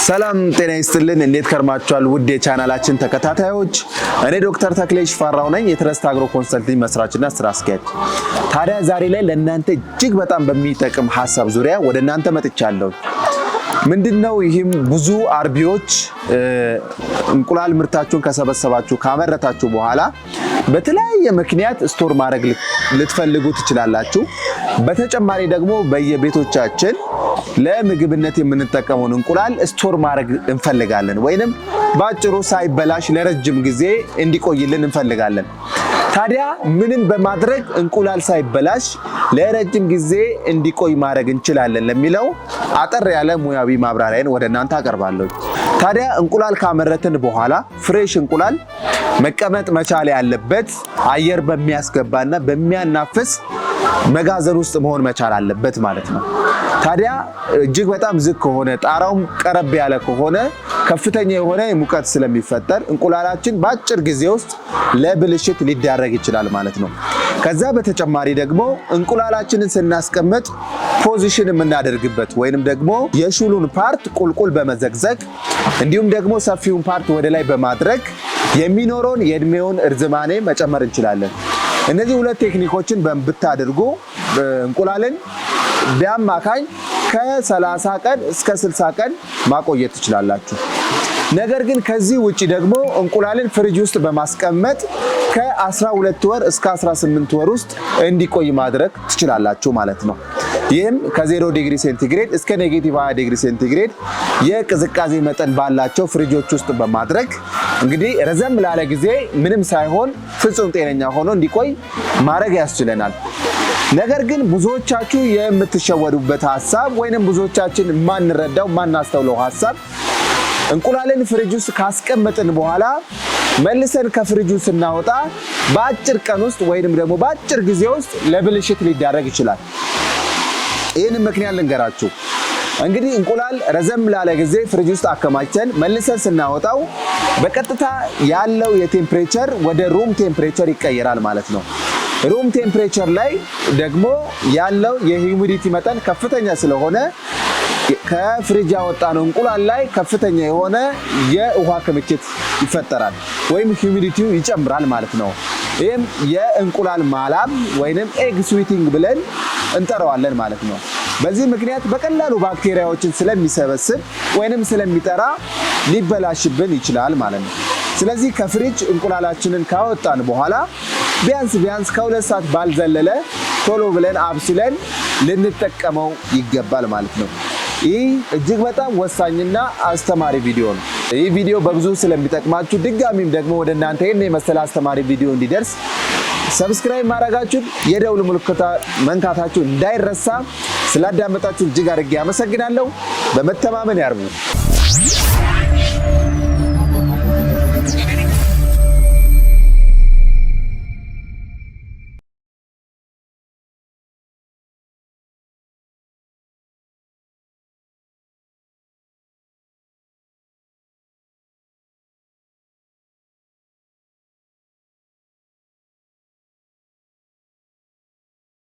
ሰላም ጤና ይስጥልን እንዴት ከርማችኋል ውድ የቻናላችን ተከታታዮች እኔ ዶክተር ተክሌሽ ፋራው ነኝ የትረስት አግሮ ኮንሰልቲንግ መስራችና ስራ አስኪያጅ ታዲያ ዛሬ ላይ ለእናንተ እጅግ በጣም በሚጠቅም ሐሳብ ዙሪያ ወደ እናንተ መጥቻለሁ ምንድነው ይህም ብዙ አርቢዎች እንቁላል ምርታችሁን ከሰበሰባችሁ ካመረታችሁ በኋላ በተለያየ ምክንያት ስቶር ማድረግ ልትፈልጉ ትችላላችሁ በተጨማሪ ደግሞ በየቤቶቻችን ለምግብነት የምንጠቀመውን እንቁላል ስቶር ማድረግ እንፈልጋለን ወይንም ባጭሩ ሳይበላሽ ለረጅም ጊዜ እንዲቆይልን እንፈልጋለን ታዲያ ምንን በማድረግ እንቁላል ሳይበላሽ ለረጅም ጊዜ እንዲቆይ ማድረግ እንችላለን ለሚለው አጠር ያለ ሙያዊ ማብራሪያን ወደ እናንተ አቀርባለሁ ታዲያ እንቁላል ካመረትን በኋላ ፍሬሽ እንቁላል መቀመጥ መቻል ያለበት አየር በሚያስገባና በሚያናፍስ መጋዘን ውስጥ መሆን መቻል አለበት ማለት ነው ታዲያ እጅግ በጣም ዝቅ ከሆነ ጣራውም ቀረብ ያለ ከሆነ ከፍተኛ የሆነ ሙቀት ስለሚፈጠር እንቁላላችን በአጭር ጊዜ ውስጥ ለብልሽት ሊዳረግ ይችላል ማለት ነው ከዛ በተጨማሪ ደግሞ እንቁላላችንን ስናስቀምጥ ፖዚሽን የምናደርግበት ወይንም ደግሞ የሹሉን ፓርት ቁልቁል በመዘግዘግ እንዲሁም ደግሞ ሰፊውን ፓርት ወደ ላይ በማድረግ የሚኖረውን የእድሜውን እርዝማኔ መጨመር እንችላለን እነዚህ ሁለት ቴክኒኮችን ብታደርጉ እንቁላልን ቢያማካኝ ከ30 ቀን እስከ 60 ቀን ማቆየት ትችላላችሁ ነገር ግን ከዚህ ውጪ ደግሞ እንቁላልን ፍሪጅ ውስጥ በማስቀመጥ ከ12 ወር እስከ 18 ወር ውስጥ እንዲቆይ ማድረግ ትችላላችሁ ማለት ነው ይህም ከ0 ዲግሪ ሴንቲግሬድ እስከ -20 ዲግሪ ሴንቲግሬድ የቅዝቃዜ መጠን ባላቸው ፍሪጆች ውስጥ በማድረግ እንግዲህ ረዘም ላለ ጊዜ ምንም ሳይሆን ፍጹም ጤነኛ ሆኖ እንዲቆይ ማድረግ ያስችለናል ነገር ግን ብዙዎቻችሁ የምትሸወዱበት ሐሳብ ወይንም ብዙዎቻችን ማንረዳው ማናስተውለው ሐሳብ እንቁላልን ፍሪጅ ውስጥ ካስቀመጥን በኋላ መልሰን ከፍሪጁ ስናወጣ በአጭር ቀን ውስጥ ወይንም ደግሞ በአጭር ጊዜ ውስጥ ለብልሽት ሊዳረግ ይችላል ይህን ምክንያት ልንገራችሁ እንግዲህ እንቁላል ረዘም ላለ ጊዜ ፍሪጅ ውስጥ አከማችተን መልሰን ስናወጣው በቀጥታ ያለው የቴምፕሬቸር ወደ ሩም ቴምፕሬቸር ይቀየራል ማለት ነው ሩም ቴምፕሬቸር ላይ ደግሞ ያለው የሂዩሚዲቲ መጠን ከፍተኛ ስለሆነ ከፍሪጅ ያወጣነው እንቁላል ላይ ከፍተኛ የሆነ የውሃ ክምችት ይፈጠራል ወይም ሂዩሚዲቲው ይጨምራል ማለት ነው ይሄም የእንቁላል ማላብ ወይንም ኤግ ስዊቲንግ ብለን እንጠራዋለን ማለት ነው በዚህ ምክንያት በቀላሉ ባክቴሪያዎችን ስለሚሰበስብ ወይንም ስለሚጠራ ሊበላሽብን ይችላል ማለት ነው ስለዚህ ከፍሪጅ እንቁላላችንን ካወጣን በኋላ ቢያንስ ከ2 ሰዓት ባልዘለለ ቶሎ ብለን አብስለን ልንጠቀመው ይገባል ማለት ነው ይህ እጅግ በጣም ወሳኝና አስተማሪ ቪዲዮ ነው ይህ ቪዲዮ በብዙ ስለሚጠቅማችሁ ድጋሚም ደግሞ ወደ እናንተ የመሰለ አስተማሪ ቪዲዮ እንዲደርስ ሰብስክራይብ ማድረጋችሁ የደውል ምልክታ መንካታችሁ እንዳይረሳ ስላዳመጣችሁ እጅግ አድርጌ አመሰግናለሁ በመተማመን ያርቡ